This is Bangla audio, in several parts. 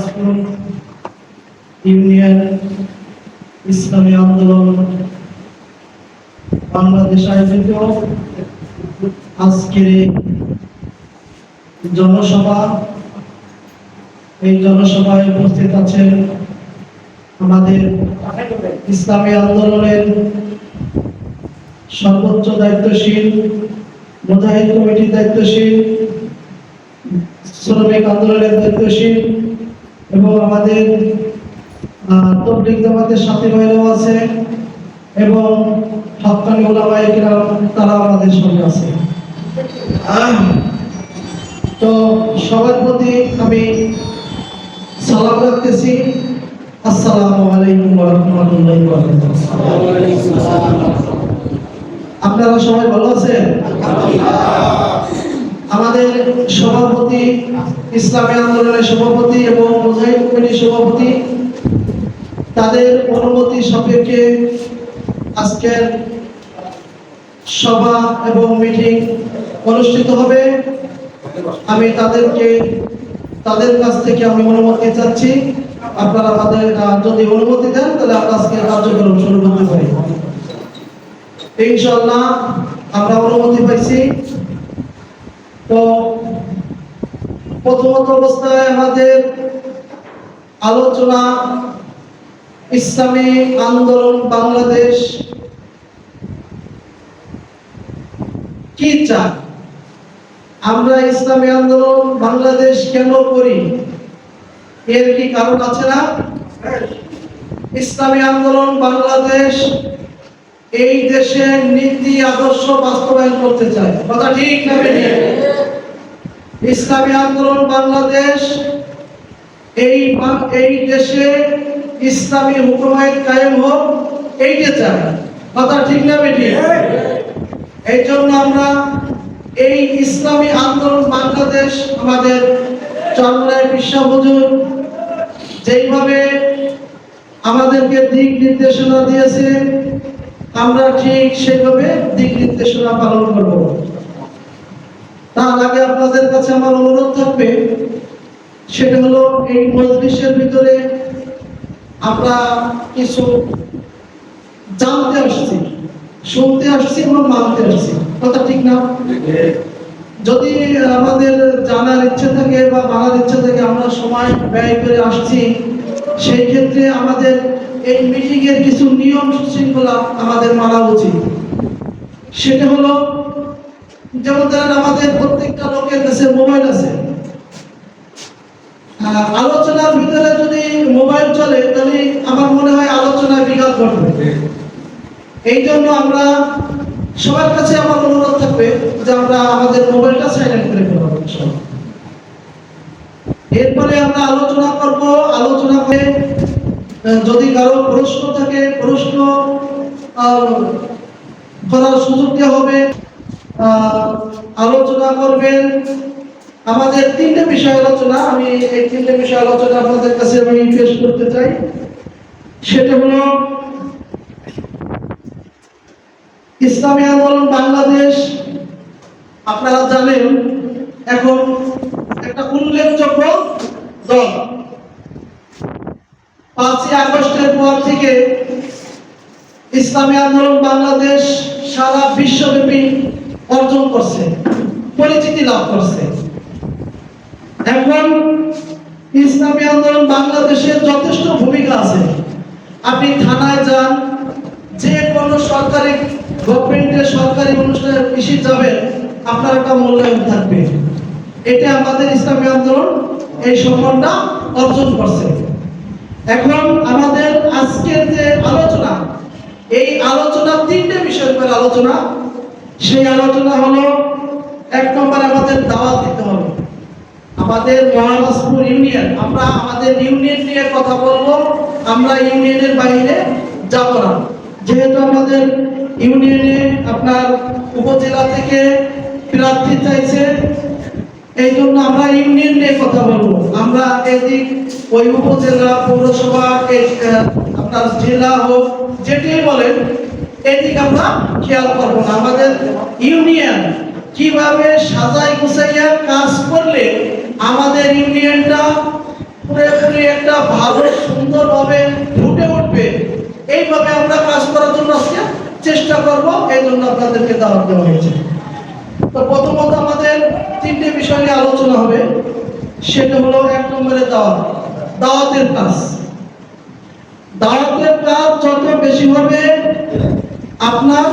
মহারাজপুর ইউনিয়ন ইসলামী আন্দোলন বাংলাদেশ আয়োজিত আজকের জনসভা, এই জনসভায় উপস্থিত আছেন আমাদের ইসলামী আন্দোলনের সর্বোচ্চ দায়িত্বশীল, মুজাহিদ কমিটির দায়িত্বশীল, শ্রমিক আন্দোলনের দায়িত্বশীল এবং আমাদের তবলিগ জামাতের সাথী ভাইরাও আছে এবং হক্কানি উলামায়ে কিরাম তারা আমাদের সঙ্গে আছে। তো সবার প্রতি আমি সালাম রাখতেছি, আসসালামু আলাইকুম ওয়া রাহমাতুল্লাহি ওয়া বারাকাতুহু। আপনারা সবাই ভালো আছেন? আমাদের সভাপতি, ইসলামী আন্দোলনের সভাপতি এবং মুজাহিদ কমিটির সভাপতি, তাদের অনুমতি সাপেক্ষে আজকের সভা এবং মিটিং অনুষ্ঠিত হবে। আমি তাদের কাছ থেকে আমি অনুমতি চাচ্ছি। আপনারা আমাদের যদি অনুমতি দেন তাহলে আমরা আজকে কার্যক্রম শুরু করতে পারি। ইনশাআল্লাহ আমরা অনুমতি পাইছি। তো প্রথমত অবস্থায় আমাদের আলোচনা ইসলামী আন্দোলন বাংলাদেশ কি চায়, আমরা ইসলামী আন্দোলন বাংলাদেশ কেন করি, এর কি কারণ আছে না? ইসলামী আন্দোলন বাংলাদেশ এই দেশের নীতি আদর্শ বাস্তবায়ন করতে চায়, কথা ঠিক না বেঠিক? ইসলামী আন্দোলন বাংলাদেশ এই দেশে ইসলামী হুকুমাত কায়েম হোক, এইটা চায়, কথা ঠিক না বেঠিক? এই জন্য আমরা এই ইসলামী আন্দোলন বাংলাদেশ আমাদের চরমনায় বিশ্বাস হুজুর যেইভাবে আমাদেরকে দিক নির্দেশনা দিয়েছে, আমরা ঠিক সেভাবে দিক নির্দেশনা পালন করব। তার আগে আপনাদের কাছে আমার অনুরোধ থাকবে, সেটা হলো এই মজলিসের ভিতরে আমরা কিছু জানতে আসছি, শুনতে আসছি এবং মানতে আসছি, কথা ঠিক না? যদি আমাদের জানার ইচ্ছে থাকে বা মানার ইচ্ছে থাকে, আমরা সময় ব্যয় করে আসছি, সেই ক্ষেত্রে আমাদের এই মিটিং এর কিছু নিয়ম শৃঙ্খলা আমাদের মানা উচিত। সেটা হলো, যেমন ধরেন আমাদের প্রত্যেকটা লোকের কাছে মোবাইল আছে, আলোচনার ভিতরে যদি মোবাইল চলে তাহলে আমার মনে হয় আলোচনায় বিঘাত ঘটবে। এই জন্য আমরা সবার কাছে আমার অনুরোধ থাকবে যে আমরা আমাদের মোবাইলটা সাইলেন্ট করে ফেলবো। এরপরে আমরা আলোচনা করব, আলোচনা করে যদি কারো প্রশ্ন থাকে প্রশ্ন করার সুযোগ দেওয়া হবে, আলোচনা করবেন। আমাদের তিনটে বিষয় আলোচনা, আমি এই তিনটে বিষয় আলোচনা আপনাদের কাছে আমি পেশ করতে চাই। সেটা হলো ইসলামী আন্দোলন বাংলাদেশ, আপনারা জানেন এখন একটা উল্লেখযোগ্য দল। 5ই আগস্টের পর থেকে ইসলামী আন্দোলন বাংলাদেশ সারা বিশ্বব্যাপী অর্জন করছে, পরিচিতি লাভ করছে। এখন ইসলামী আন্দোলন বাংলাদেশের যথেষ্ট ভূমিকা আছে। আপনি থানায় যান, যে কোনো সরকারি গভর্নমেন্টের সরকারি অনুষ্ঠানে বেশি যাবেন, আপনার একটা মূল্যায়ন থাকবে। এটা আমাদের ইসলামী আন্দোলন এই সম্মানটা অর্জন করছে। এখন আমাদের আজকের যে আলোচনা, এই আলোচনা তিনটে বিষয়ের উপর আলোচনা। সেই আলোচনা হলো, 1 নম্বরে আমাদের দাওয়াত দিতে হবে। আমাদের মহারাজপুর ইউনিয়ন, আমরা আমাদের ইউনিয়ন নিয়ে কথা বলবো, আমরা ইউনিয়নের বাইরে যাব না। যেহেতু আমাদের ইউনিয়নে আপনার উপজেলা থেকে প্রার্থী চাইছে, এই জন্য আমরা ইউনিয়ন নিয়ে কথা বলবো। আমরা এদিক ওই উপজেলা, পৌরসভা, আপনার জেলা হোক, যেটাই বলেন, এদিক আমরা খেয়াল করবো না। আমাদের ইউনিয়ন কিভাবে সাজাই গুছাইয়া কাজ করলে আমাদের ইউনিয়নটা পুরোপুরি একটা ভালো সুন্দরভাবে ফুটে উঠবে, এইভাবে আমরা কাজ করার জন্য আজকে চেষ্টা করব। এই জন্য আপনাদেরকে দাওয়াত দেওয়া হয়েছে। তো প্রথমত আমাদের তিনটে বিষয় নিয়ে আলোচনা হবে। সেটা হলো, এক নম্বরে দাওয়াতের কাজ। দাওয়াতের কাজ যত বেশি হবে, আপনার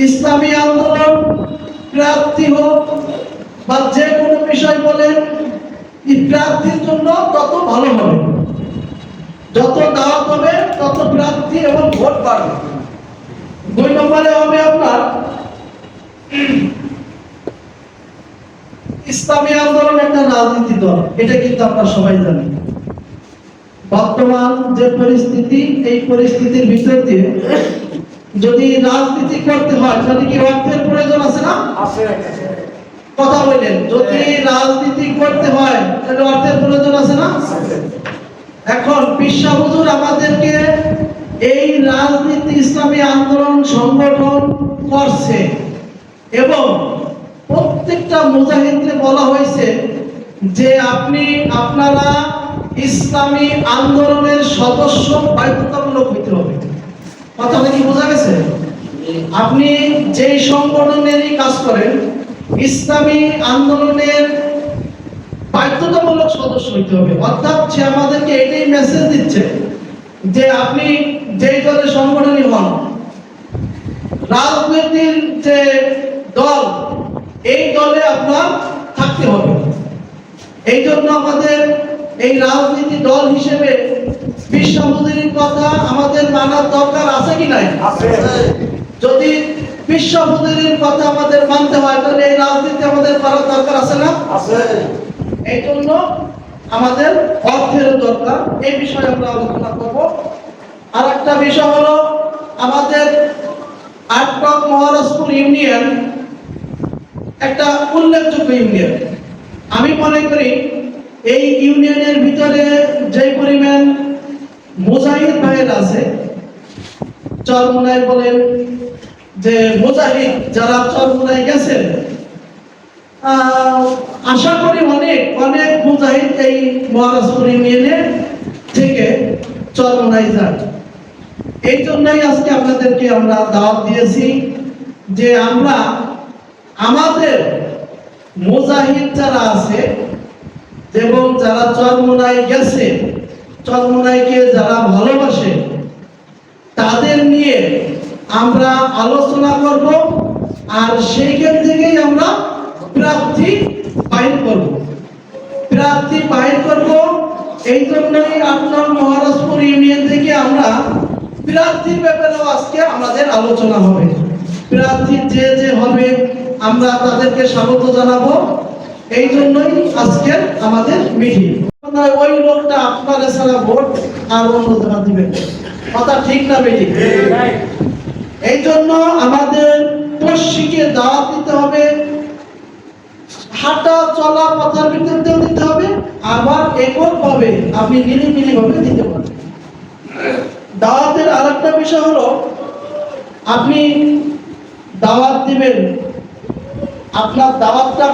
ইসলামী আন্দোলন প্রার্থী হোক বা যে কোনো বিষয় বলেন, এই প্রার্থীর জন্য তত ভালো হবে। যত দাওয়াত হবে তত প্রার্থী এবং ভোট বাড়বে। দুই নম্বরে হবে আপনার ইসলামী আন্দোলন একটা রাজনীতি দল, এটা কিন্তু আমরা সবাই জানি। বর্তমান যে পরিস্থিতি, এই পরিস্থিতির ভিতর দিয়ে যদি রাজনীতি করতে হয়, তাহলে কি অর্থের প্রয়োজন আছে না? আছে। কথা বলেন, যদি রাজনীতি করতে হয় তাহলে অর্থের প্রয়োজন আছে না? এখন বিশ্বা হুজুর আমাদেরকে এই রাজনীতি ইসলামী আন্দোলন সংগঠন করছে এবং প্রত্যেকটা মুজাহিদকে বলা হয়েছে যে আপনারা ইসলামী আন্দোলনের সদস্য বাধ্যতামূলক হইতে হবে। কথাটা কি বোঝা গেছে? আপনি যেই সংগঠনেরই কাজ করেন, ইসলামী আন্দোলনের বাধ্যতামূলক সদস্য হইতে হবে। অর্থাৎ সে আমাদেরকে এটাই মেসেজ দিচ্ছে যে আপনি যেই দলের সংগঠনই হন, রাজনীতির যে দল, এই দলে আপনার থাকতে হবে। এই জন্য আমাদের এই রাজনীতি দল হিসেবে বিশ্ব হুজুরের কথা আমাদের মানার দরকার আছে কি নাই? আছে। যদি বিশ্ব হুজুরের কথা আমাদের মানতে হয়, তাহলে এই রাজনীতি আমাদের করার দরকার আছে না? আছে। এই জন্য আমাদের অর্থের দরকার। এই বিষয়ে আমরা আলোচনা করব। আর একটা বিষয় হলো, আমাদের ৮ নং মহারাজপুর ইউনিয়ন একটা উল্লেখযোগ্য ইউনিয়ন। আমি মনে করি এই ইউনিয়নের ভিতরে যে পরিমাণ মুজাহিদ ভাইয়ের আছে, চরমোনাই বলেন যে মুজাহিদ যারা চরমোনাই গেছেন, আশা করি অনেক অনেক মুজাহিদ এই মহারাজপুর ইউনিয়নে থেকে চরমোনাই যান। এই জন্যই আজকে আপনাদেরকে আমরা দাওয়াত দিয়েছি যে আমরা আমাদের মুজাহিদ যারা আছে এবং যারা চরমোনাই গেছে, চরমোনাইকে যারা ভালোবাসে, তাদের নিয়ে আমরা আলোচনা করব। আর সেইখান থেকেই আমরা প্রার্থী বাহির করব। এই জন্যই ৮ নং মহারাজপুর ইউনিয়ন থেকে আমরা প্রার্থীর ব্যাপারেও আজকে আমাদের আলোচনা হবে। প্রার্থী যে হবে আমরা তাদেরকে স্বাগত জানাবো। এই জন্যই আজকে আমাদের মিটিং। ওই লোকটা আপনারা ছাড়া ভোট আর অন্য জায়গা দিবেন, কথা ঠিক না বেটি? এই জন্য আমাদের পশ্চিমকে দাওয়াত দিতে হবে, হাঁটা চলা পথার ভিতরেও দিতে হবে, আবার এককভাবে আপনি নিরিবিলি ভাবে দিতে পারবেন। দাওয়াতের আরেকটা বিষয় হলো, আপনি দাওয়াত দিবেন, আপনার দাওয়াতটা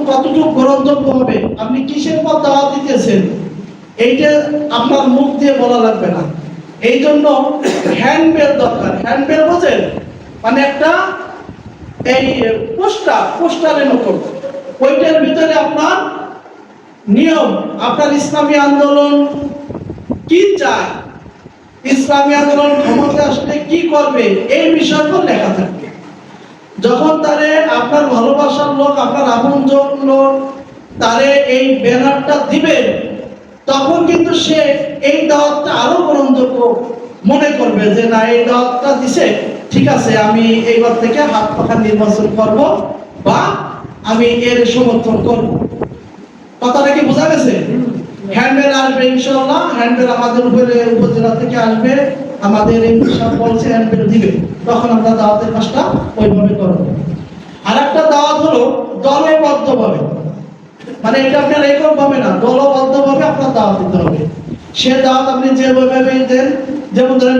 কতটুকু গ্রহণযোগ্য হবে, আপনি কিসের পর দাওয়াত দিতেছেন, এইটা আপনার মুখ দিয়ে বলা লাগবে না। এই জন্য হ্যান্ডবেল দরকার। হ্যান্ডবেল বোঝেন? মানে একটা এই পোস্টারের মতো, ওইটার ভিতরে আপনার নিয়ম, আপনার ইসলামী আন্দোলন কি চায়, ইসলামী আন্দোলন ক্ষমতা আসলে কি করবে, এই বিষয়গুলো লেখা থাকবে। যখন তারে আপনার ভালোবাসার লোক, আপনার আপনজন লোক তারে এই ব্যানারটা দিবে, তখন কিন্তু সে এই দাওয়াতটা আরো গ্রহণযোগ্য মনে করবে যে না, এই দাওয়াতটা দিছে, ঠিক আছে, আমি এইবার থেকে হাত পাখা নির্বাচন করব বা আমি এর সমর্থন করব। কথাটা কি বোঝা গেছে? হ্যান্ডবেল আসবে ইনশাআল্লাহ। হ্যান্ডবেল আমাদের উপজেলা থেকে আসবে, আমাদের ইনশাআল্লাহ বলছে হ্যান্ডবেল দিবে, তখন আমরা দাওয়াতের কাজটা ওইভাবে করব। আর একটা দাওয়াত হলো দলবদ্ধভাবে, মানে এটা আপনার এককভাবে না, দলবদ্ধভাবে আপনার দাওয়াত দিতে হবে। সে দাওয়াত আপনি যেভাবে দেন, যেমন ধরেন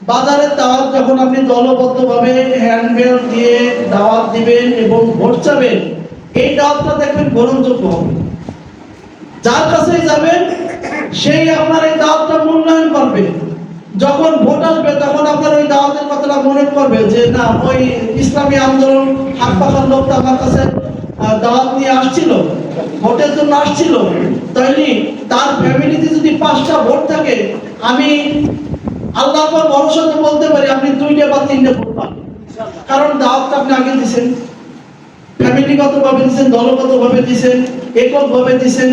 বাজারের দাওয়াত যখন আপনি দলবদ্ধভাবে হ্যান্ডবেল দিয়ে দাওয়াত দিবেন এবং ভোট চাবেন, এই দাওয়াতটা দেখবেন গ্রহণযোগ্য হবে। যার কাছেই যাবেন সেই আপনার এই দাওয়াতটা মূল্যায়ন করবে। যখন ভোট আসবে তখন আপনার ওই দাওয়াতের কথাটা মনে করবে যে না, ওই ইসলামী আন্দোলন হাত পাখার লোকটা আমার কাছে দাওয়াত নিয়ে আসছিল, ভোটের জন্য আসছিল, তাইলে তার ফ্যামিলিতে যদি 5টা ভোট থাকে, আমি আল্লাহর পর ভরসাতে বলতে পারি আপনি 2টা বা 3টে ভোট পাবেন। কারণ দাওয়াতটা আপনি আগে দিয়েছেন, ফ্যামিলিগত ভাবে দিয়েছেন, দলগত ভাবে দিয়েছেন, একক ভাবে দিয়েছেন।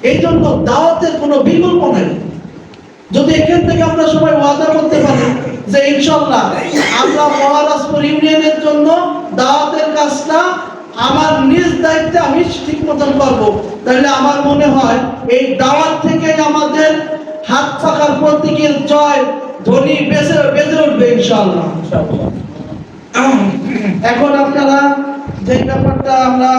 এই জন্য দাওয়াতের কোনো বিকল্প নাই। যদি এখান থেকে আমরা সবাই ওয়াদা করতে পারি যে ইনশাআল্লাহ আমরা মহারাজপুর ইউনিয়নের জন্য দাওয়াতের কাজটা আমার নিজ দায়িত্বে আমি ঠিক মতন করবো, তাহলে আমার মনে হয় এই দাওয়াত থেকে আমাদের হাত পাখার প্রতীকের জয় ধ্বনি বেজে উঠবে ইনশাআল্লাহ। এখন আপনারা যে ব্যাপারটা আমরা